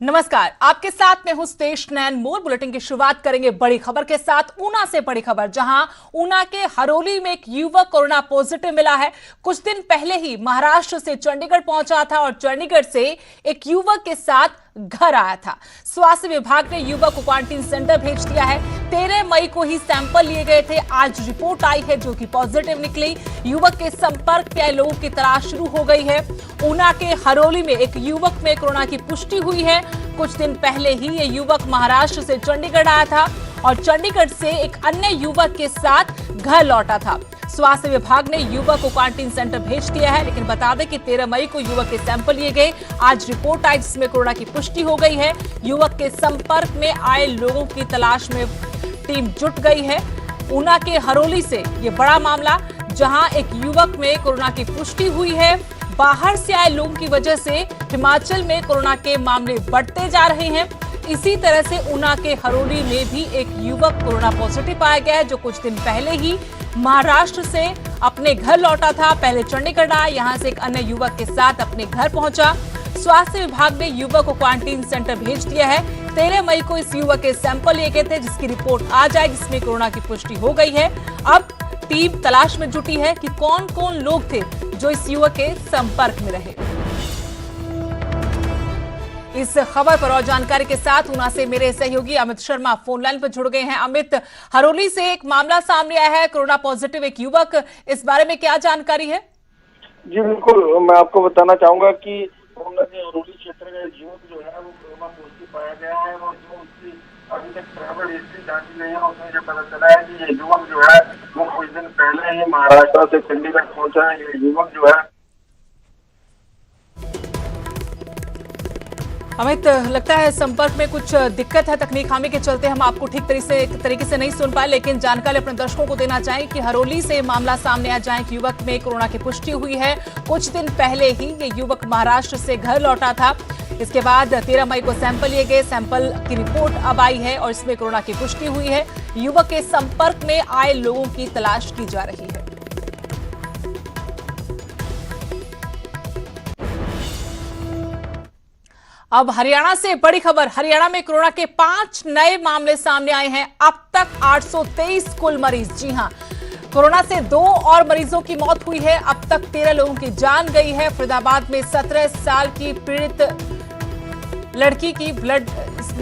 नमस्कार, आपके साथ मैं हूं स्तेश नैन मोर। बुलेटिन की शुरुआत करेंगे बड़ी खबर के साथ। ऊना से बड़ी खबर, जहां ऊना के हरोली में एक युवक कोरोना पॉजिटिव मिला है। कुछ दिन पहले ही महाराष्ट्र से चंडीगढ़ पहुंचा था और चंडीगढ़ से एक युवक के साथ घर आया था। स्वास्थ्य विभाग ने युवक को क्वारंटीन सेंटर भेज दिया है। 13 मई को ही सैंपल लिए गए थे। आज रिपोर्ट आई है जो कि पॉजिटिव निकली। युवक के संपर्क में आए लोगों की तलाश शुरू हो गई है। ऊना के हरोली में एक युवक में कोरोना की पुष्टि हुई है। कुछ दिन पहले ही ये युवक महाराष्ट्र से चंडीगढ़ आया था और चंडीगढ़ से एक अन्य युवक के साथ घर लौटा था। स्वास्थ्य विभाग ने युवक को क्वारंटीन सेंटर भेज दिया है, लेकिन बता दें कि 13 मई को युवक के सैंपल लिए गए। आज रिपोर्ट आई जिसमें कोरोना की पुष्टि हो गई है। युवक के संपर्क में आए लोगों की तलाश में टीम जुट गई है। ऊना के हरोली से ये बड़ा मामला, जहां एक युवक में कोरोना की पुष्टि हुई है। बाहर से आए लोगों की वजह से हिमाचल में कोरोना के मामले बढ़ते जा रहे हैं। इसी तरह से ऊना के हरोली में भी एक युवक कोरोना पॉजिटिव पाया गया है, जो कुछ दिन पहले ही महाराष्ट्र से अपने घर लौटा था। पहले चंडीगढ़ आया, यहां से एक अन्य युवक के साथ अपने घर पहुंचा। स्वास्थ्य विभाग ने युवक को क्वारंटीन सेंटर भेज दिया है। 13 मई को इस युवक के सैंपल लिए गए थे, जिसकी रिपोर्ट आ जाए, जिसमें कोरोना की पुष्टि हो गई है। अब टीम तलाश में जुटी है कि कौन कौन लोग थे जो इस युवक के संपर्क में रहे। इस खबर पर और जानकारी के साथ ऊना से मेरे सहयोगी अमित शर्मा फोन लाइन पर जुड़ गए हैं। अमित, हरोली से एक मामला सामने आया है, कोरोना पॉजिटिव एक युवक, इस बारे में क्या जानकारी है? जी बिल्कुल, मैं आपको बताना चाहूंगा कि ऊना के हरोली क्षेत्र का युवक जो है वो कोरोना पॉजिटिव पाया गया है और जो उसकी अभी तक ट्रैवल हिस्ट्री जांची गई है उसमें जो पता चला है कि ये युवक जो है वो कुछ दिन पहले ही महाराष्ट्र से चंडीगढ़ पहुंचा है। ये युवक जो है अमित, लगता है संपर्क में कुछ दिक्कत है, तकनीक खामी के चलते हम आपको ठीक तरीके से नहीं सुन पाए, लेकिन जानकारी अपने दर्शकों को देना चाहें कि हरोली से मामला सामने आ जाए कि युवक में कोरोना की पुष्टि हुई है। कुछ दिन पहले ही ये युवक महाराष्ट्र से घर लौटा था। इसके बाद 13 मई को सैंपल लिए गए। सैंपल की रिपोर्ट अब आई है और इसमें कोरोना की पुष्टि हुई है। युवक के संपर्क में आए लोगों की तलाश की जा रही है। अब हरियाणा से बड़ी खबर। हरियाणा में कोरोना के 5 नए मामले सामने आए हैं। अब तक 823 कुल मरीज। जी हां, कोरोना से 2 और मरीजों की मौत हुई है। अब तक 13 लोगों की जान गई है। फरीदाबाद में 17 साल की पीड़ित लड़की की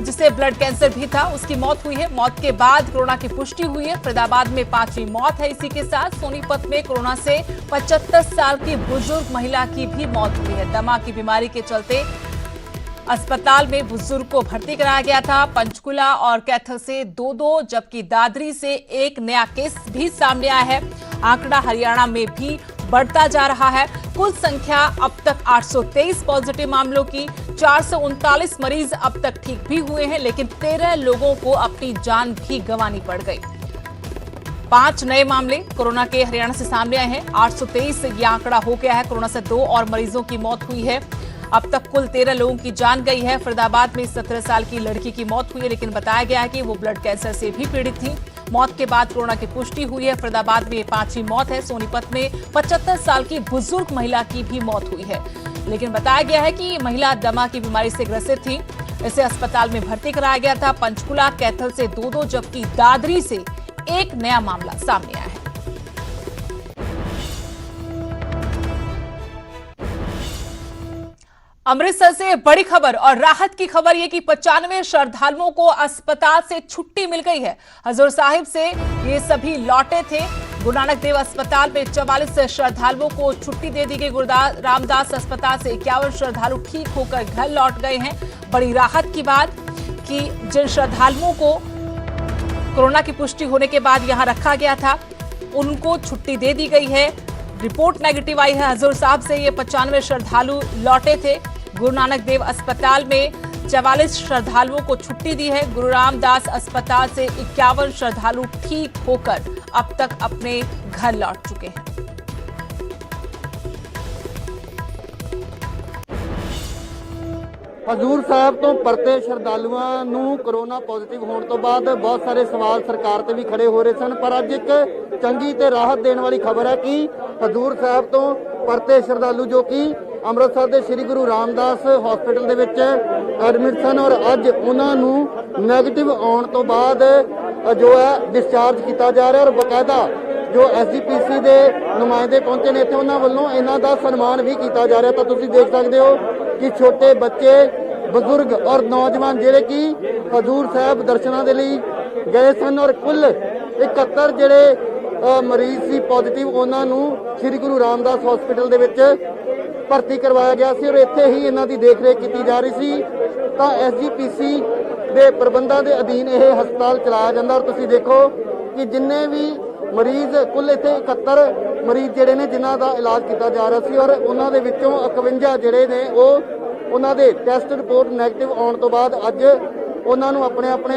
जिसे ब्लड कैंसर भी था, उसकी मौत हुई है। मौत के बाद कोरोना की पुष्टि हुई है। फरीदाबाद में 5वीं मौत है। इसी के साथ सोनीपत में कोरोना से 75 साल की बुजुर्ग महिला की भी मौत हुई है। दमा की बीमारी के चलते अस्पताल में बुजुर्ग को भर्ती कराया गया था। पंचकुला और कैथल से 2-2, जबकि दादरी से एक नया केस भी सामने आया है। आंकड़ा हरियाणा में भी बढ़ता जा रहा है। कुल संख्या अब तक 823 पॉजिटिव मामलों की। 439 मरीज अब तक ठीक भी हुए हैं, लेकिन 13 लोगों को अपनी जान भी गंवानी पड़ गई। 5 नए मामले कोरोना के हरियाणा से सामने आए हैं। 823 ये आंकड़ा हो गया है। कोरोना से 2 और मरीजों की मौत हुई है। अब तक कुल 13 लोगों की जान गई है। फरीदाबाद में 17 साल की लड़की की मौत हुई है, लेकिन बताया गया है कि वो ब्लड कैंसर से भी पीड़ित थी। मौत के बाद कोरोना की पुष्टि हुई है। फरीदाबाद में 5वीं मौत है। सोनीपत में 75 साल की बुजुर्ग महिला की भी मौत हुई है, लेकिन बताया गया है कि महिला दमा की बीमारी से ग्रसित थी। इसे अस्पताल में भर्ती कराया गया था। पंचकुला कैथल से 2-2, जबकि दादरी से एक नया मामला सामने आया है। अमृतसर से बड़ी खबर और राहत की खबर यह कि 95 श्रद्धालुओं को अस्पताल से छुट्टी मिल गई है। हजूर साहिब से ये सभी लौटे थे। गुरु नानक देव अस्पताल में 44 श्रद्धालुओं को छुट्टी दे दी गई। गुरु रामदास अस्पताल से 51 श्रद्धालु ठीक होकर घर लौट गए हैं। बड़ी राहत की बात कि जिन श्रद्धालुओं को कोरोना की पुष्टि होने के बाद यहां रखा गया था, उनको छुट्टी दे दी गई है। रिपोर्ट नेगेटिव आई है। हजूर साहब से ये 95 श्रद्धालु लौटे थे। गुरु नानक देव अस्पताल में 44 श्रद्धालुओं को छुट्टी दी है। गुरु रामदास अस्पताल से 51 श्रद्धालु ठीक होकर अब तक अपने घर लौट चुके हैं। ਹਜ਼ੂਰ ਸਾਹਿਬ ਤੋਂ ਪਰਤੇ ਸ਼ਰਧਾਲੂਆਂ ਨੂੰ ਕੋਰੋਨਾ ਪੋਜ਼ਿਟਿਵ ਹੋਣ ਤੋਂ ਬਾਅਦ ਬਹੁਤ ਸਾਰੇ ਸਵਾਲ ਸਰਕਾਰ ਤੇ ਵੀ ਖੜੇ ਹੋ ਰਹੇ ਸਨ, ਪਰ ਅੱਜ ਇੱਕ ਚੰਗੀ ਤੇ ਰਾਹਤ ਦੇਣ ਵਾਲੀ ਖਬਰ ਹੈ ਕਿ ਹਜ਼ੂਰ ਸਾਹਿਬ ਤੋਂ ਪਰਤੇ ਸ਼ਰਧਾਲੂ ਜੋ ਕਿ ਅੰਮ੍ਰਿਤਸਰ ਦੇ ਸ੍ਰੀ ਗੁਰੂ ਰਾਮਦਾਸ ਹਸਪੀਟਲ ਦੇ ਵਿੱਚ ਐਡਮਿਟ ਸਨ ਔਰ ਅੱਜ ਉਹਨਾਂ ਨੂੰ ਨੈਗੇਟਿਵ ਆਉਣ ਤੋਂ ਬਾਅਦ ਜੋ ਹੈ ਡਿਸਚਾਰਜ ਕੀਤਾ ਜਾ ਰਿਹਾ ਔਰ ਬਕਾਇਦਾ ਜੋ ਐਸਜੀਪੀਸੀ ਦੇ ਨੁਮਾਇੰਦੇ ਪਹੁੰਚੇ ਨੇ ਇੱਥੇ ਉਹਨਾਂ ਵੱਲੋਂ ਇਹਨਾਂ ਦਾ ਸਨਮਾਨ ਵੀ ਕੀਤਾ ਜਾ ਰਿਹਾ। ਤਾਂ ਤੁਸੀਂ ਦੇਖ ਸਕਦੇ ਹੋ ਕਿ ਛੋਟੇ ਬੱਚੇ, ਬਜ਼ੁਰਗ ਔਰ ਨੌਜਵਾਨ ਜਿਹੜੇ ਕਿ ਹਜ਼ੂਰ ਸਾਹਿਬ ਦਰਸ਼ਨਾਂ ਦੇ ਲਈ ਗਏ ਸਨ ਔਰ ਕੁੱਲ 71 ਜਿਹੜੇ ਮਰੀਜ਼ ਸੀ ਪੋਜ਼ਿਟਿਵ ਉਹਨਾਂ ਨੂੰ ਸ੍ਰੀ ਗੁਰੂ ਰਾਮਦਾਸ ਹਸਪੀਟਲ ਦੇ ਵਿੱਚ ਭਰਤੀ ਕਰਵਾਇਆ ਗਿਆ ਸੀ ਔਰ ਇੱਥੇ ਹੀ ਇਹਨਾਂ ਦੀ ਦੇਖਰੇਖ ਕੀਤੀ ਜਾ ਰਹੀ ਸੀ। ਤਾਂ ਐਸਜੀਪੀਸੀ ਦੇ ਪ੍ਰਬੰਧਾਂ ਦੇ ਅਧੀਨ ਇਹ ਹਸਪਤਾਲ ਚਲਾਇਆ ਜਾਂਦਾ ਔਰ ਤੁਸੀਂ ਦੇਖੋ ਕਿ ਜਿੰਨੇ ਵੀ ਮਰੀਜ਼ ਕੁੱਲ ਇੱਥੇ 71 ਮਰੀਜ਼ ਜਿਹੜੇ ਨੇ ਜਿਨ੍ਹਾਂ ਦਾ ਇਲਾਜ ਕੀਤਾ ਜਾ ਰਿਹਾ ਸੀ ਔਰ ਉਹਨਾਂ ਦੇ ਵਿੱਚੋਂ 51 ਜਿਹੜੇ ਨੇ ਉਹਨਾਂ ਦੇ ਟੈਸਟ ਰਿਪੋਰਟ ਨੈਗੇਟਿਵ ਆਉਣ ਤੋਂ ਬਾਅਦ ਅੱਜ ਉਹਨਾਂ ਨੂੰ ਆਪਣੇ ਆਪਣੇ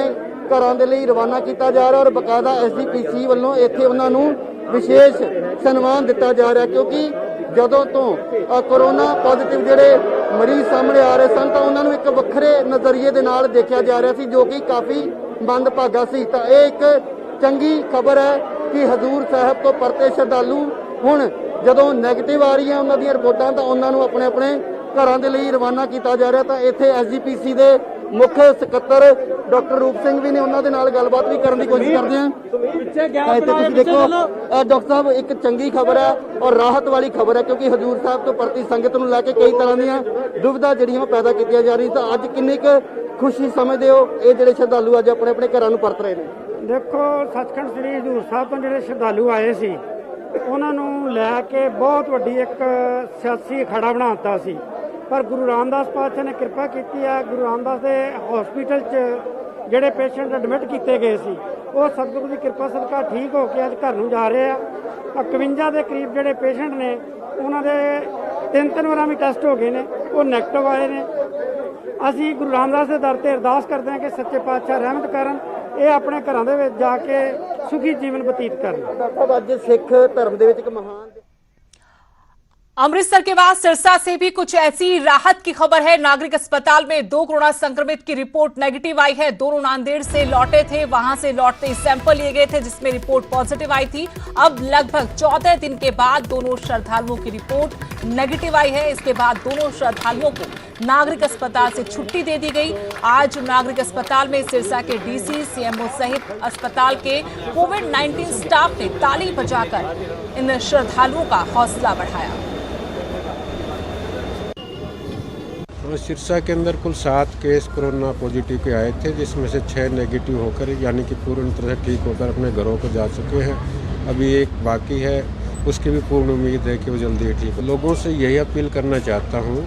ਘਰਾਂ ਦੇ ਲਈ ਰਵਾਨਾ ਕੀਤਾ ਜਾ ਰਿਹਾ ਔਰ ਬਕਾਇਦਾ ਐਸਜੀਪੀਸੀ ਵੱਲੋਂ ਇੱਥੇ ਉਹਨਾਂ ਨੂੰ ਵਿਸ਼ੇਸ਼ ਸਨਮਾਨ ਦਿੱਤਾ ਜਾ ਰਿਹਾ ਕਿਉਂਕਿ ਜਦੋਂ ਤੋਂ ਕੋਰੋਨਾ ਪੋਜ਼ਿਟਿਵ ਜਿਹੜੇ ਮਰੀਜ਼ ਸਾਹਮਣੇ ਆ ਰਹੇ ਸਨ ਤਾਂ ਉਹਨਾਂ ਨੂੰ ਇੱਕ ਵੱਖਰੇ ਨਜ਼ਰੀਏ ਦੇ ਨਾਲ ਦੇਖਿਆ ਜਾ ਰਿਹਾ ਸੀ ਜੋ ਕਿ ਕਾਫੀ ਮੰਦਭਾਗਾ ਸੀ। ਤਾਂ ਇਹ ਇੱਕ ਚੰਗੀ ਖਬਰ ਹੈ ਕਿ ਹਜ਼ੂਰ ਸਾਹਿਬ ਤੋਂ ਪਰਤੇ ਸ਼ਰਧਾਲੂ ਹੁਣ ਜਦੋਂ ਨੈਗੇਟਿਵ ਆ ਰਹੀਆਂ ਉਹਨਾਂ ਦੀਆਂ ਰਿਪੋਰਟਾਂ ਤਾਂ ਉਹਨਾਂ ਨੂੰ ਆਪਣੇ ਆਪਣੇ ਘਰਾਂ ਦੇ ਲਈ ਰਵਾਨਾ ਕੀਤਾ ਜਾ ਰਿਹਾ। ਤਾਂ ਇੱਥੇ ਐਸਜੀਪੀਸੀ ਦੇ ਮੁੱਖ ਸਕੱਤਰ ਡਾਕਟਰ ਰੂਪ ਸਿੰਘ ਵੀ ਨੇ, ਉਹਨਾਂ ਦੇ ਨਾਲ ਗੱਲਬਾਤ ਵੀ ਕਰਨ ਦੀ ਕੋਸ਼ਿਸ਼ ਕਰਦੇ ਹਾਂ। ਤਾਂ ਇੱਥੇ ਤੁਸੀਂ ਦੇਖੋ ਡਾਕਟਰ ਸਾਹਿਬ ਇੱਕ ਚੰਗੀ ਖਬਰ ਹੈ ਔਰ ਰਾਹਤ ਵਾਲੀ ਖਬਰ ਹੈ ਕਿਉਂਕਿ ਹਜ਼ੂਰ ਸਾਹਿਬ ਤੋਂ ਪਰਤੀ ਸੰਗਤ ਨੂੰ ਲੈ ਕੇ ਕਈ ਤਰ੍ਹਾਂ ਦੀਆਂ ਦੁਵਿਧਾ ਜਿਹੜੀਆਂ ਪੈਦਾ ਕੀਤੀਆਂ ਜਾ ਰਹੀਆਂ। ਤਾਂ ਅੱਜ ਕਿੰਨੀ ਕੁ ਖੁਸ਼ੀ ਸਮਝਦੇ ਹੋ ਇਹ ਜਿਹੜੇ ਸ਼ਰਧਾਲੂ ਅੱਜ ਆਪਣੇ ਆਪਣੇ ਘਰਾਂ ਨੂੰ ਪਰਤ ਰਹੇ ਨੇ? ਦੇਖੋ ਸੱਚਖੰਡ ਸ੍ਰੀ ਹਜ਼ੂਰ ਸਾਹਿਬ ਤੋਂ ਜਿਹੜੇ ਸ਼ਰਧਾਲੂ ਆਏ ਸੀ ਉਹਨਾਂ ਨੂੰ ਲੈ ਕੇ ਬਹੁਤ ਵੱਡੀ ਇੱਕ ਸਿਆਸੀ ਅਖਾੜਾ ਬਣਾ ਦਿੱਤਾ ਸੀ ਪਰ ਗੁਰੂ ਰਾਮਦਾਸ ਪਾਤਸ਼ਾਹ ਨੇ ਕਿਰਪਾ ਕੀਤੀ ਹੈ। ਗੁਰੂ ਰਾਮਦਾਸ ਦੇ ਹਸਪੀਟਲ 'ਚ ਜਿਹੜੇ ਪੇਸ਼ੈਂਟ ਐਡਮਿਟ ਕੀਤੇ ਗਏ ਸੀ ਉਹ ਸਤਿਗੁਰੂ ਦੀ ਕਿਰਪਾ ਸਦਕਾ ਠੀਕ ਹੋ ਕੇ ਅੱਜ ਘਰ ਨੂੰ ਜਾ ਰਹੇ ਆ। 51 ਦੇ ਕਰੀਬ ਜਿਹੜੇ ਪੇਸ਼ੈਂਟ ਨੇ ਉਹਨਾਂ ਦੇ 3 ਵਾਰਾਂ ਵੀ ਟੈਸਟ ਹੋ ਗਏ ਨੇ, ਉਹ ਨੈਗੇਟਿਵ ਆਏ ਨੇ। ਅਸੀਂ ਗੁਰੂ ਰਾਮਦਾਸ ਦੇ ਦਰ ਤੇ ਅਰਦਾਸ ਕਰਦੇ ਹਾਂ ਕਿ ਸੱਚੇ ਪਾਤਸ਼ਾਹ ਰਹਿਮਤ ਕਰਨ, ਇਹ ਆਪਣੇ ਘਰਾਂ ਦੇ ਵਿੱਚ ਜਾ ਕੇ ਸੁਖੀ ਜੀਵਨ ਬਤੀਤ ਕਰਨ। ਡਾਕਟਰ ਅੱਜ सिख धर्म ਦੇ ਵਿੱਚ ਇੱਕ ਮਹਾਨ अमृतसर के बाद सिरसा से भी कुछ ऐसी राहत की खबर है। नागरिक अस्पताल में 2 कोरोना संक्रमित की रिपोर्ट नेगेटिव आई है। दोनों नांदेड़ से लौटे थे, वहां से लौटते ही सैंपल लिए गए थे जिसमें रिपोर्ट पॉजिटिव आई थी। अब लगभग 14 दिन के बाद दोनों श्रद्धालुओं की रिपोर्ट नेगेटिव आई है। इसके बाद दोनों श्रद्धालुओं को नागरिक अस्पताल से छुट्टी दे दी गई। आज नागरिक अस्पताल में सिरसा के डीसी, सीएमओ सहित अस्पताल के कोविड-19 स्टाफ ने ताली बजाकर इन श्रद्धालुओं का हौसला बढ़ाया। सिरसा के अंदर कुल 7 केस कोरोना पॉजिटिव के आए थे जिसमें से 6 नेगेटिव होकर यानी कि पूर्ण तरह से ठीक होकर अपने घरों को जा चुके हैं। अभी एक बाकी है, उसकी भी पूर्ण उम्मीद है कि वो जल्दी ठीक हो। लोगों से यही अपील करना चाहता हूँ,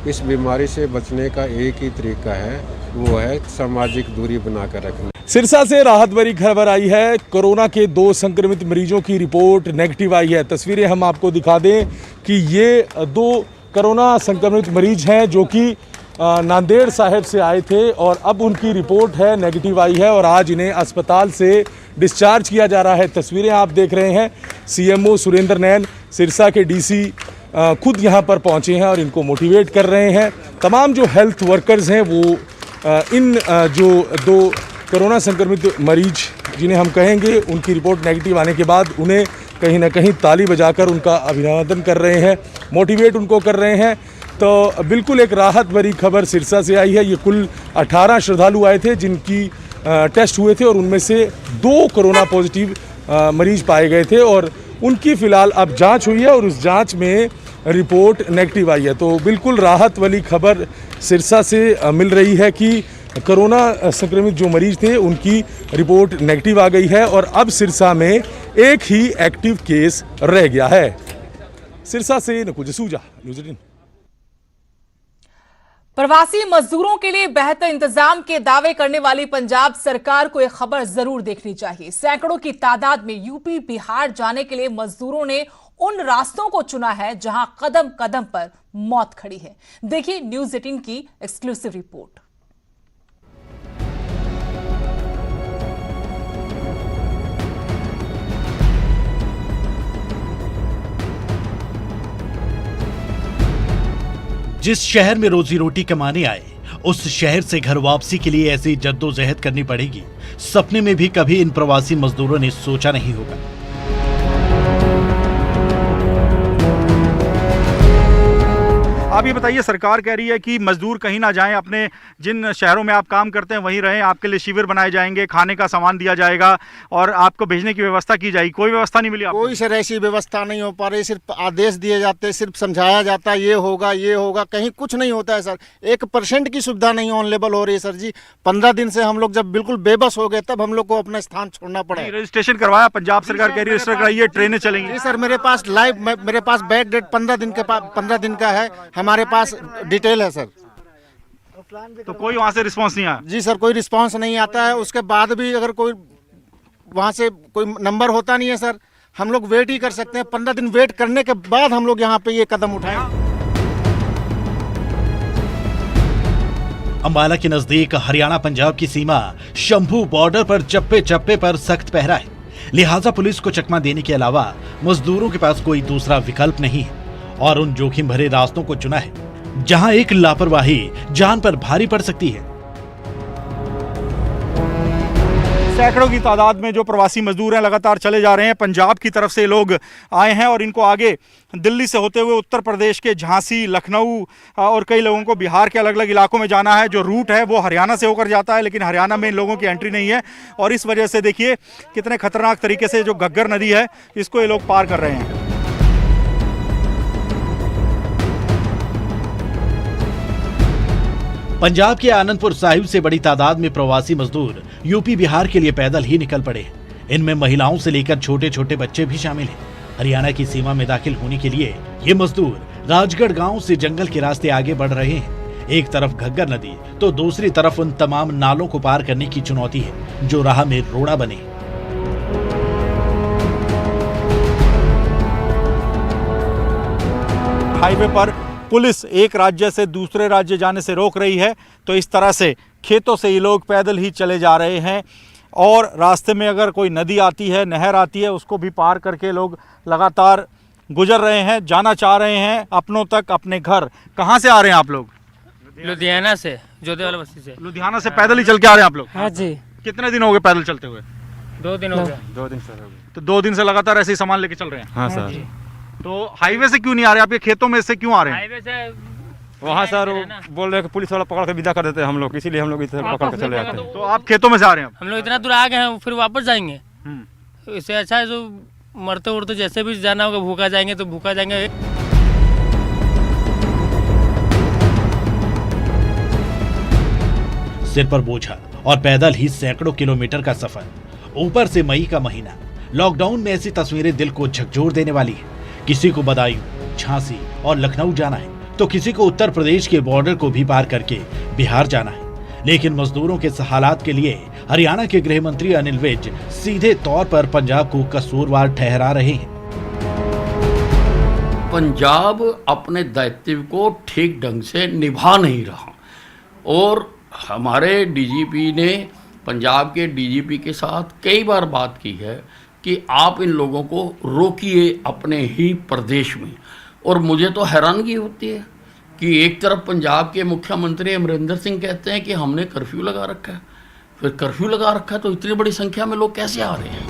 इस बीमारी से बचने का एक ही तरीका है, वो है सामाजिक दूरी बनाकर रखना। सिरसा से राहत भरी खबर आई है। कोरोना के 2 संक्रमित मरीजों की रिपोर्ट नेगेटिव आई है। तस्वीरें हम आपको दिखा दें कि ये 2 कोरोना संक्रमित मरीज हैं जो कि नांदेड़ साहिब से आए थे और अब उनकी रिपोर्ट है नेगेटिव आई है और आज इन्हें अस्पताल से डिस्चार्ज किया जा रहा है। तस्वीरें आप देख रहे हैं, सीएमओ सुरेंद्र नैन, सिरसा के डीसी खुद यहाँ पर पहुँचे हैं और इनको मोटिवेट कर रहे हैं। तमाम जो हेल्थ वर्कर्स हैं वो इन जो 2 कोरोना संक्रमित मरीज जिन्हें हम कहेंगे उनकी रिपोर्ट नेगेटिव आने के बाद उन्हें कहीं ना कहीं ताली बजाकर उनका अभिनंदन कर रहे हैं, मोटिवेट उनको कर रहे हैं। तो बिल्कुल एक राहत भरी खबर सिरसा से आई है। ये कुल 18 श्रद्धालु आए थे जिनकी टेस्ट हुए थे और उनमें से 2 कोरोना पॉजिटिव मरीज पाए गए थे और उनकी फ़िलहाल अब जांच हुई है और उस जांच में रिपोर्ट नेगेटिव आई है। तो बिल्कुल राहत वाली खबर सिरसा से मिल रही है कि कोरोना संक्रमित जो मरीज थे उनकी रिपोर्ट नेगेटिव आ गई है और अब सिरसा में एक ही एक्टिव केस रह गया है। सिरसा से नकुल जसूजा, न्यूज़ 18। प्रवासी मजदूरों के लिए बेहतर इंतजाम के दावे करने वाली पंजाब सरकार को यह खबर जरूर देखनी चाहिए। सैकड़ों की तादाद में यूपी, बिहार जाने के लिए मजदूरों ने उन रास्तों को चुना है जहां कदम कदम पर मौत खड़ी है। देखिए न्यूज़ 18 की एक्सक्लूसिव रिपोर्ट। जिस शहर में रोजी रोटी कमाने आए उस शहर से घर वापसी के लिए ऐसी जद्दोजहद करनी पड़ेगी, सपने में भी कभी इन प्रवासी मजदूरों ने सोचा नहीं होगा। आप ये बताइए, सरकार कह रही है कि मजदूर कहीं ना जाएं, अपने जिन शहरों में आप काम करते हैं वहीं रहें, आपके लिए शिविर बनाए जाएंगे, खाने का सामान दिया जाएगा और आपको भेजने की व्यवस्था की जाएगी। कोई व्यवस्था नहीं मिली आपको? कोई सर ऐसी व्यवस्था नहीं हो पा रही, सिर्फ आदेश दिए जाते हैं, सिर्फ समझाया जाता है ये होगा, कहीं कुछ नहीं होता है सर। 1% की सुविधा नहीं ऑन लेवल हो रही है सर जी। 15 दिन से हम लोग जब बिल्कुल बेबस हो गए तब हम लोग को अपना स्थान छोड़ना पड़ा। रजिस्ट्रेशन करवाया? पंजाब सरकार कह रही है रजिस्टर कराइए, ट्रेनें चलेंगी। जी सर, मेरे पास बैक डेट 15 दिन का है, हमारे पास डिटेल है सर। तो कोई वहाँ से रिस्पांस नहीं आया? जी सर, कोई रिस्पांस नहीं आता है। उसके बाद भी अगर कोई वहाँ से कोई नंबर होता नहीं है सर, हम लोग वेट ही कर सकते हैं। 15 दिन वेट करने के बाद हम लोग यहाँ पे ये कदम उठाए। अंबाला के नजदीक हरियाणा पंजाब की सीमा शंभू बॉर्डर पर चप्पे चप्पे पर सख्त पहरा है, लिहाजा पुलिस को चकमा देने के अलावा मजदूरों के पास कोई दूसरा विकल्प नहीं है और उन जोखिम भरे रास्तों को चुना है जहां एक लापरवाही जान पर भारी पड़ सकती है। सैकड़ों की तादाद में जो प्रवासी मजदूर हैं लगातार चले जा रहे हैं। पंजाब की तरफ से लोग आए हैं और इनको आगे दिल्ली से होते हुए उत्तर प्रदेश के झांसी, लखनऊ और कई लोगों को बिहार के अलग अलग इलाकों में जाना है। जो रूट है वो हरियाणा से होकर जाता है, लेकिन हरियाणा में इन लोगों की एंट्री नहीं है और इस वजह से देखिए कितने खतरनाक तरीके से जो घग्गर नदी है इसको ये लोग पार कर रहे हैं। पंजाब के आनंदपुर साहिब से बड़ी तादाद में प्रवासी मजदूर यूपी बिहार के लिए पैदल ही निकल पड़े हैं। इनमें महिलाओं से लेकर छोटे छोटे बच्चे भी शामिल हैं। हरियाणा की सीमा में दाखिल होने के लिए ये मजदूर राजगढ़ गांव से जंगल के रास्ते आगे बढ़ रहे हैं। एक तरफ घग्गर नदी तो दूसरी तरफ उन तमाम नालों को पार करने की चुनौती है जो राह में रोड़ा बने। हाईवे पर पुलिस एक राज्य से दूसरे राज्य जाने से रोक रही है, तो इस तरह से खेतों से ये लोग पैदल ही चले जा रहे हैं और रास्ते में अगर कोई नदी आती है, नहर आती है, उसको भी पार करके लोग लगातार गुजर रहे हैं, जाना चाह रहे हैं अपनों तक, अपने घर। कहाँ से आ रहे हैं आप लोग? लुधियाना से, जोधेवाला बस्ती से। लुधियाना से पैदल ही चल के आ रहे हैं आप लोग? हाँ जी। कितने दिन हो गए पैदल चलते हुए? 2 दिन हो गए। 2 दिन से हो गए। तो 2 दिन से लगातार ऐसे ही सामान लेके चल रहे हैं? हाँ सर। तो हाईवे से क्यों नहीं आ रहे? आपके खेतों में से क्यों आ रहे हैं? हाईवे से वहाँ सर बोल रहे हैं कि पुलिस वाला पकड़ के विदा कर देते हैं हम लोग, इसीलिए हम लोग इधर पकड़ के चले जाते हैं। तो आप खेतों में से आ रहे हैं? हम लोग इतना दूर आ गए हैं, फिर वापस जाएंगे। इससे अच्छा है जो मरते उड़ते जैसे भी जाना होगा, भूखा जाएंगे तो भूखा जाएंगे। सिर पर बोझा और पैदल ही सैकड़ों किलोमीटर का सफर, ऊपर से मई का महीना। लॉकडाउन में ऐसी तस्वीरें दिल को झकझोर देने वाली है। किसी को बदायूं, झांसी और लखनऊ जाना है तो किसी को उत्तर प्रदेश के बॉर्डर को भी पार करके बिहार जाना है। लेकिन मजदूरों के इस हालात के लिए हरियाणा के गृह मंत्री अनिल विज सीधे तौर पर पंजाब को कसूरवार ठहरा रहे हैं। पंजाब अपने दायित्व को ठीक ढंग से निभा नहीं रहा और हमारे डीजीपी ने पंजाब के डीजीपी के साथ कई बार बात की है कि आप इन लोगों को रोकिए अपने ही प्रदेश में। और मुझे तो हैरानगी होती है कि एक तरफ पंजाब के मुख्यमंत्री अमरिंदर सिंह कहते हैं कि हमने कर्फ्यू लगा रखा है, फिर कर्फ्यू लगा रखा है तो इतनी बड़ी संख्या में लोग कैसे आ रहे हैं?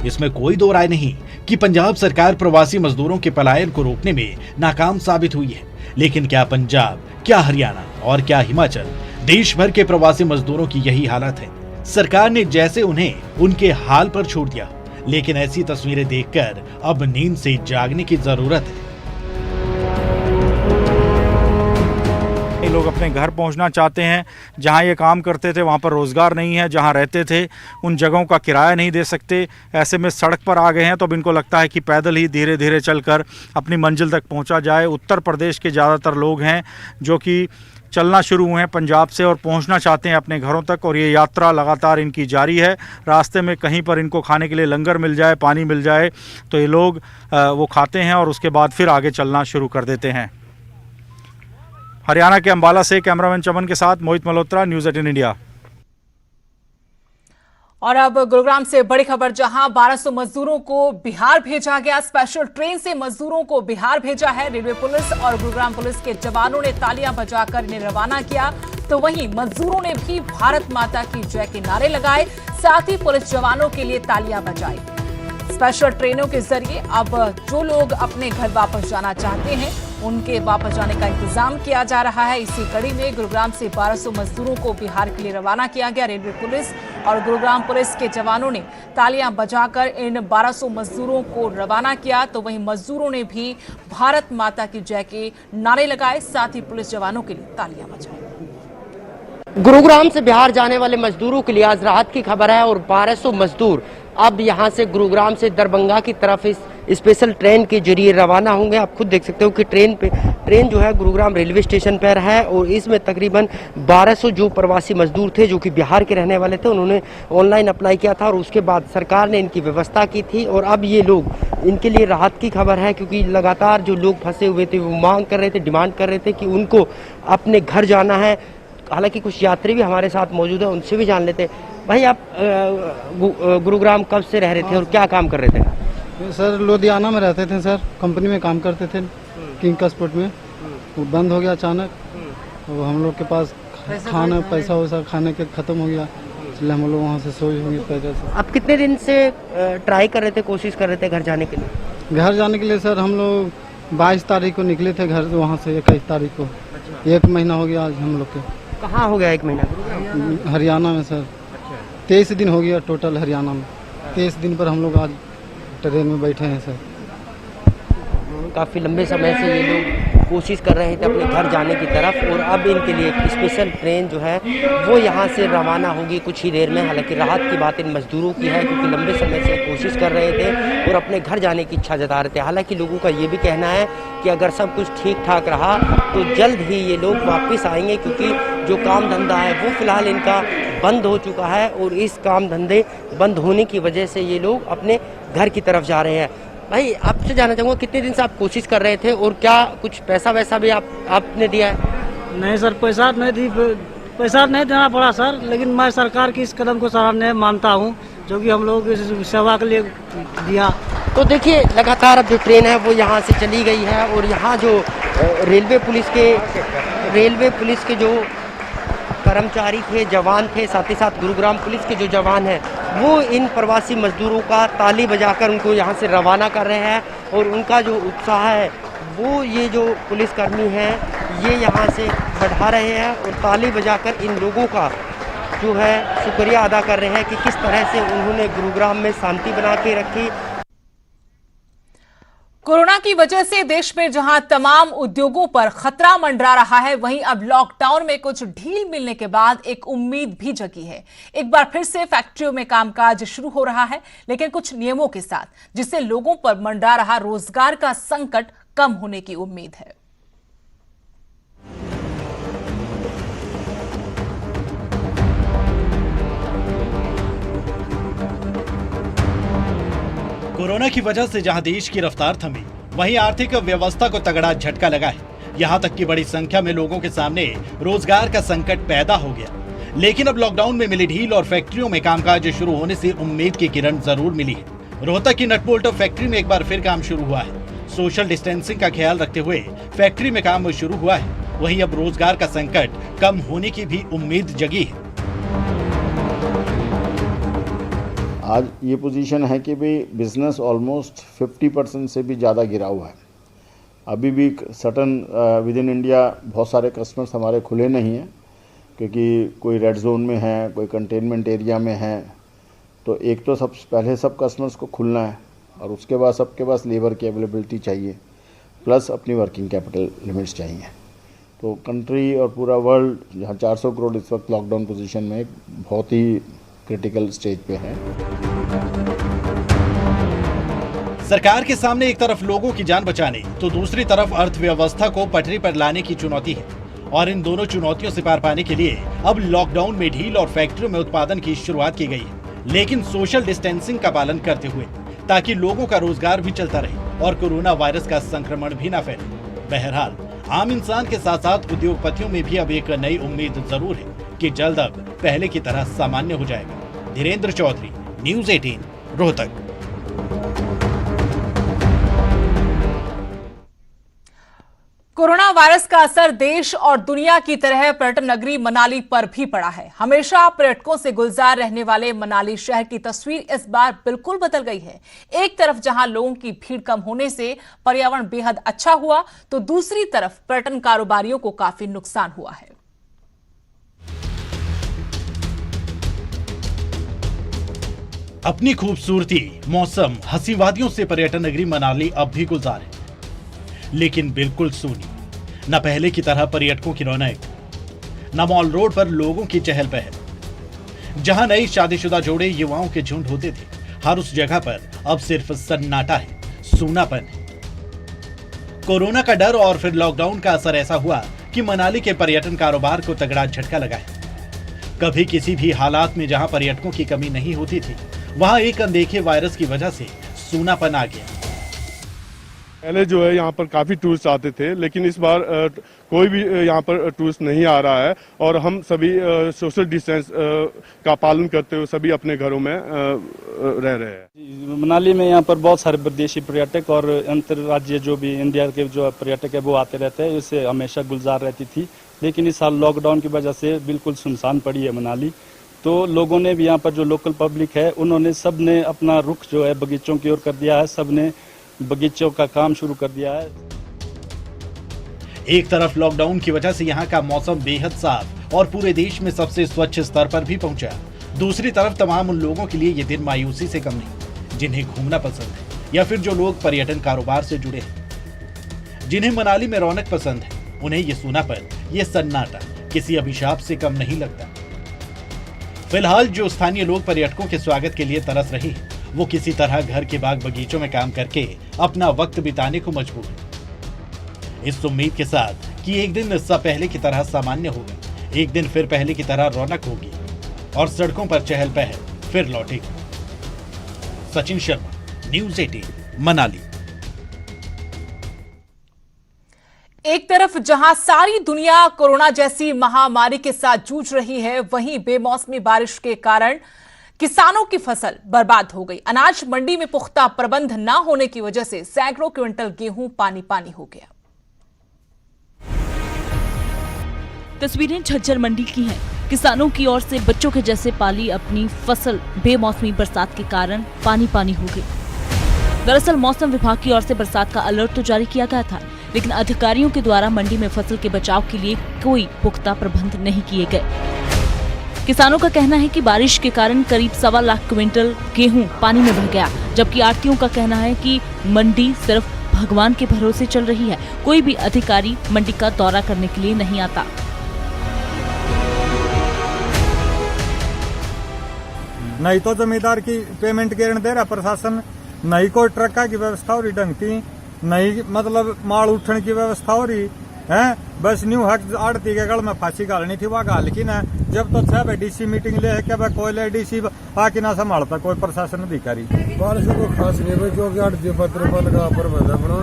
इसमें कोई दो राय नहीं कि पंजाब सरकार प्रवासी मजदूरों के पलायन को रोकने में नाकाम साबित हुई है। लेकिन क्या पंजाब, क्या हरियाणा और क्या हिमाचल, देश भर के प्रवासी मजदूरों की यही हालत है। सरकार ने जैसे उन्हें उनके हाल पर छोड़ दिया, लेकिन ऐसी तस्वीरें देखकर अब नींद से जागने की जरूरत है। ये लोग अपने घर पहुंचना चाहते हैं, जहां ये काम करते थे वहां पर रोजगार नहीं है, जहां रहते थे उन जगहों का किराया नहीं दे सकते, ऐसे में सड़क पर आ गए हैं। तो अब इनको लगता है कि पैदल ही धीरे धीरे चलकर अपनी मंजिल तक पहुंचा जाए। उत्तर प्रदेश के ज़्यादातर लोग हैं जो कि चलना शुरू हुए हैं पंजाब से और पहुंचना चाहते हैं अपने घरों तक, और ये यात्रा लगातार इनकी जारी है। रास्ते में कहीं पर इनको खाने के लिए लंगर मिल जाए, पानी मिल जाए तो ये लोग वो खाते हैं और उसके बाद फिर आगे चलना शुरू कर देते हैं। हरियाणा के अंबाला से कैमरामैन चमन के साथ मोहित मल्होत्रा, न्यूज़ 18 इंडिया। और अब गुरुग्राम से बड़ी खबर, जहां 1200 मजदूरों को बिहार भेजा गया। स्पेशल ट्रेन से मजदूरों को बिहार भेजा है। रेलवे पुलिस और गुरुग्राम पुलिस के जवानों ने तालियां बजाकर इन्हें रवाना किया, तो वहीं मजदूरों ने भी भारत माता की जय के नारे लगाए, साथ ही पुलिस जवानों के लिए तालियां बजाई। स्पेशल ट्रेनों के जरिए अब जो लोग अपने घर वापस जाना चाहते हैं उनके वापस जाने का इंतजाम किया जा रहा है। इसी कड़ी में गुरुग्राम से 1200 मजदूरों को बिहार के लिए रवाना किया गया। रेलवे पुलिस और गुरुग्राम पुलिस के जवानों ने तालियां बजाकर इन 1200 मजदूरों को रवाना किया, तो वहीं मजदूरों ने भी भारत माता की जय के नारे लगाए, साथ ही पुलिस जवानों के लिए तालियां बजाई। गुरुग्राम से बिहार जाने वाले मजदूरों के लिए आज राहत की खबर है और 1200 मजदूर अब यहां से गुरुग्राम से दरभंगा की तरफ इस स्पेशल ट्रेन के जरिए रवाना होंगे। आप खुद देख सकते हो कि ट्रेन जो है गुरुग्राम रेलवे स्टेशन पर है और इसमें तकरीबन 1200 जो प्रवासी मजदूर थे जो कि बिहार के रहने वाले थे, उन्होंने ऑनलाइन अप्लाई किया था और उसके बाद सरकार ने इनकी व्यवस्था की थी और अब ये लोग, इनके लिए राहत की खबर है क्योंकि लगातार जो लोग फंसे हुए थे वो मांग कर रहे थे, डिमांड कर रहे थे कि उनको अपने घर जाना है। हालांकि कुछ यात्री भी हमारे साथ मौजूद है, उनसे भी जान लेते। भाई, आप गुरुग्राम कब से रह रहे थे और क्या काम कर रहे थे? सर लुधियाना में रहते थे सर, कंपनी में काम करते थे किंग कास्पोर्ट में। वो बंद हो गया अचानक और हम लोग के पास खाना पैसा वैसा खाने के ख़त्म हो गया, इसलिए हम लोग वहाँ से सोच होंगे पैसे से। आप कितने दिन से ट्राई कर रहे थे, कोशिश कर रहे थे घर जाने के लिए? घर जाने के लिए सर हम लोग 22 तारीख को निकले थे घर, वहाँ से 21 तारीख को। 1 महीना हो गया आज हम लोग के। कहाँ हो गया 1 महीना? हरियाणा में सर। 23 दिन हो गया टोटल हरियाणा में। 23 दिन पर हम लोग आज ट्रेन में बैठे हैं सर। काफ़ी लंबे समय से ये लोग कोशिश कर रहे थे अपने घर जाने की तरफ और अब इनके लिए एक स्पेशल ट्रेन जो है वो यहाँ से रवाना होगी कुछ ही देर में। हालांकि राहत की बात इन मजदूरों की है क्योंकि लंबे समय से कोशिश कर रहे थे और अपने घर जाने की इच्छा जता रहे थे। हालांकि लोगों का ये भी कहना है कि अगर सब कुछ ठीक ठाक रहा तो जल्द ही ये लोग वापस आएंगे क्योंकि जो काम धंधा है वो फिलहाल इनका बंद हो चुका है और इस काम धंधे बंद होने की वजह से ये लोग अपने घर की तरफ जा रहे हैं। भाई, आपसे जानना चाहूँगा कितने दिन से आप कोशिश कर रहे थे और क्या कुछ पैसा वैसा भी आपने दिया है? नहीं सर, पैसा नहीं देना पड़ा सर, लेकिन मैं सरकार की इस कदम को सराहनीय मानता हूँ जो कि हम लोग इस सेवा के लिए दिया। तो देखिए, लगातार अब जो ट्रेन है वो यहाँ से चली गई है और यहाँ जो रेलवे पुलिस के जो कर्मचारी थे, जवान थे, साथ ही साथ गुरुग्राम पुलिस के जो जवान हैं वो इन प्रवासी मजदूरों का ताली बजाकर उनको यहाँ से रवाना कर रहे हैं और उनका जो उत्साह है वो ये जो पुलिसकर्मी हैं ये यहाँ से बढ़ा रहे हैं और ताली बजाकर इन लोगों का जो है शुक्रिया अदा कर रहे हैं कि किस तरह से उन्होंने गुरुग्राम में शांति बना के रखी। कोरोना की वजह से देश में जहां तमाम उद्योगों पर खतरा मंडरा रहा है, वहीं अब लॉकडाउन में कुछ ढील मिलने के बाद एक उम्मीद भी जगी है। एक बार फिर से फैक्ट्रियों में कामकाज शुरू हो रहा है, लेकिन कुछ नियमों के साथ, जिससे लोगों पर मंडरा रहा रोजगार का संकट कम होने की उम्मीद है। कोरोना की वजह से जहां देश की रफ्तार थमी, वहीं आर्थिक व्यवस्था को तगड़ा झटका लगा है। यहां तक कि बड़ी संख्या में लोगों के सामने रोजगार का संकट पैदा हो गया। लेकिन अब लॉकडाउन में मिली ढील और फैक्ट्रियों में कामकाज शुरू होने से उम्मीद की किरण जरूर मिली है। रोहतक की नट बोल्ट फैक्ट्री में एक बार फिर काम शुरू हुआ है। सोशल डिस्टेंसिंग का ख्याल रखते हुए फैक्ट्री में काम शुरू हुआ है। वहीं अब रोजगार का संकट कम होने की भी उम्मीद जगी है। आज ये पोजीशन है कि भाई बिजनेस ऑलमोस्ट 50% से भी ज़्यादा गिरा हुआ है। अभी भी सटन विद इन इंडिया बहुत सारे कस्टमर्स हमारे खुले नहीं हैं क्योंकि कोई रेड जोन में है, कोई कंटेनमेंट एरिया में है। तो एक तो पहले सब कस्टमर्स को खुलना है और उसके बाद सबके पास लेबर की अवेलेबिलिटी चाहिए, प्लस अपनी वर्किंग कैपिटल लिमिट्स चाहिए। तो कंट्री और पूरा वर्ल्ड जहाँ 400 करोड़ इस वक्त लॉकडाउन पोजीशन में एक बहुत ही क्रिटिकल स्टेज पे है। सरकार के सामने एक तरफ लोगों की जान बचाने तो दूसरी तरफ अर्थव्यवस्था को पटरी पर लाने की चुनौती है और इन दोनों चुनौतियों से पार पाने के लिए अब लॉकडाउन में ढील और फैक्ट्रियों में उत्पादन की शुरुआत की गई है, लेकिन सोशल डिस्टेंसिंग का पालन करते हुए, ताकि लोगों का रोजगार भी चलता रहे और कोरोना वायरस का संक्रमण भी न फैले। बहरहाल आम इंसान के साथ साथ उद्योगपतियों में भी अब एक नई उम्मीद जरूर है कि जल्द अब पहले की तरह सामान्य हो जाएगा। Dhirendra Chaudhary, news 18, Rohtak. Corona virus का असर देश और दुनिया की तरह पर्यटन नगरी मनाली पर भी पड़ा है। हमेशा पर्यटकों से गुलजार रहने वाले मनाली शहर की तस्वीर इस बार बिल्कुल बदल गई है। एक तरफ जहां लोगों की भीड़ कम होने से पर्यावरण बेहद अच्छा हुआ, तो दूसरी तरफ पर्यटन कारोबारियों को काफी नुकसान हुआ है। अपनी खूबसूरती, मौसम, हंसी वादियों से पर्यटन नगरी मनाली अब भी गुलजार है, लेकिन बिल्कुल सूनी। न पहले की तरह पर्यटकों की रौनक, न मॉल रोड पर लोगों की चहल पहल। जहां नई शादीशुदा जोड़े, युवाओं के झुंड होते थे, हर उस जगह पर अब सिर्फ सन्नाटा है, सूनापन है। कोरोना का डर और फिर लॉकडाउन का असर ऐसा हुआ कि मनाली के पर्यटन कारोबार को तगड़ा झटका लगा है। कभी किसी भी हालात में जहां पर्यटकों की कमी नहीं होती थी, वहां एक अनदेखे वायरस की वजह से सूनापन आ गया। पहले जो है यहाँ पर काफ़ी टूरिस्ट आते थे, लेकिन इस बार कोई भी यहाँ पर टूरिस्ट नहीं आ रहा है और हम सभी सोशल डिस्टेंस का पालन करते हुए सभी अपने घरों में रह रहे हैं। मनाली में यहाँ पर बहुत सारे विदेशी पर्यटक और अंतर्राज्यीय जो भी इंडिया के जो पर्यटक है वो आते रहते हैं, इससे हमेशा गुलजार रहती थी। लेकिन इस साल लॉकडाउन की वजह से बिल्कुल सुनसान पड़ी है मनाली। तो लोगों ने भी यहाँ पर जो लोकल पब्लिक है, उन्होंने सब ने अपना रुख जो है बगीचों की ओर कर दिया है, सब ने बगीचों का काम शुरू कर दिया है। एक तरफ लॉकडाउन की वजह से यहाँ का मौसम बेहद साफ और पूरे देश में सबसे स्वच्छ स्तर पर भी पहुंचा। दूसरी तरफ तमाम उन लोगों के लिए ये दिन मायूसी से कम नहीं, जिन्हें घूमना पसंद है या फिर जो लोग पर्यटन कारोबार से जुड़े हैं। जिन्हें मनाली में रौनक पसंद है, उन्हें ये सूनापन, ये सन्नाटा किसी अभिशाप से कम नहीं लगता। फिलहाल जो स्थानीय लोग पर्यटकों के स्वागत के लिए तरस रहे हैं, वो किसी तरह घर के बाग बगीचों में काम करके अपना वक्त बिताने को मजबूर है, इस उम्मीद के साथ कि एक दिन सब पहले की तरह सामान्य होगा, एक दिन फिर पहले की तरह रौनक होगी और सड़कों पर चहल पहल फिर लौटेगी। सचिन शर्मा, न्यूज़ 18, मनाली। एक तरफ जहां सारी दुनिया कोरोना जैसी महामारी के साथ जूझ रही है, वहीं बेमौसमी बारिश के कारण किसानों की फसल बर्बाद हो गई। अनाज मंडी में पुख्ता प्रबंध न होने की वजह से सैकड़ों क्विंटल गेहूं पानी पानी हो गया। तस्वीरें झज्जर मंडी की हैं। किसानों की ओर से बच्चों के जैसे पाली अपनी फसल बेमौसमी बरसात के कारण पानी पानी हो गई। दरअसल मौसम विभाग की ओर से बरसात का अलर्ट तो जारी किया गया था, लेकिन अधिकारियों के द्वारा मंडी में फसल के बचाव के लिए कोई पुख्ता प्रबंध नहीं किए गए। किसानों का कहना है कि बारिश के कारण करीब 1.25 लाख क्विंटल गेहूं पानी में बह गया, जबकि आढ़तियों का कहना है कि मंडी सिर्फ भगवान के भरोसे चल रही है, कोई भी अधिकारी मंडी का दौरा करने के लिए नहीं आता। नहीं तो जमींदार की पेमेंट गिरने दे रहा प्रशासन, नहीं कोई ट्रक की व्यवस्था हो रही ढंग की, नहीं मतलब माल उठने की व्यवस्था हो रही है। बस न्यू हक आड़ती के गढ़ में फांसी गालनी थी, वह गाल की ना। जब तो छह डीसी मीटिंग ले क्या भाई कोई डीसी आके ना संभालता कोई प्रशासन अधिकारी। बारिश को खास नहीं भाई, क्योंकि आड़ती पत्र बल का प्रबंध अपना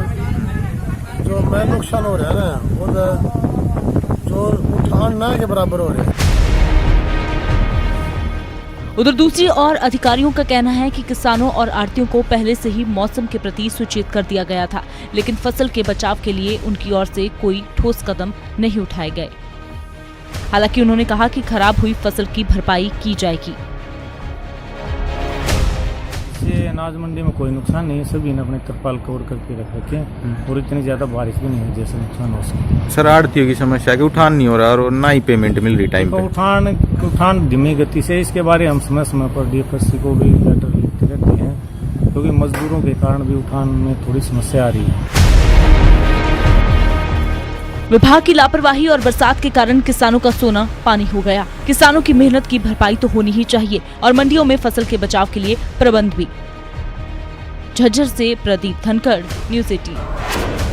जो मैं नुकसान हो रहा है ना, वो जो उठान ना के बराबर हो रहे हैं। उधर दूसरी ओर अधिकारियों का कहना है कि किसानों और आढ़तियों को पहले से ही मौसम के प्रति सूचित कर दिया गया था, लेकिन फसल के बचाव के लिए उनकी ओर से कोई ठोस कदम नहीं उठाए गए। हालांकि उन्होंने कहा कि खराब हुई फसल की भरपाई की जाएगी। ये अनाज मंडी में कोई नुकसान नहीं है, सभी ने अपने तरपाल कवर करके रख रखे हैं और इतनी ज्यादा बारिश भी नहीं है जैसे नुकसान हो सकता। सर आड़तियों की समस्या है कि उठान नहीं हो रहा और ना ही पेमेंट मिल रही टाइम पे। उठान धीमी गति से, इसके बारे हम समय समय पर डीएफएससी को भी लेटर लिखते रहते हैं, क्योंकि मजदूरों के कारण भी उठान में थोड़ी समस्या आ रही है। विभाग की लापरवाही और बरसात के कारण किसानों का सोना पानी हो गया। किसानों की मेहनत की भरपाई तो होनी ही चाहिए और मंडियों में फसल के बचाव के लिए प्रबंध भी। झज्जर से प्रदीप धनखड़, न्यूज़ 18।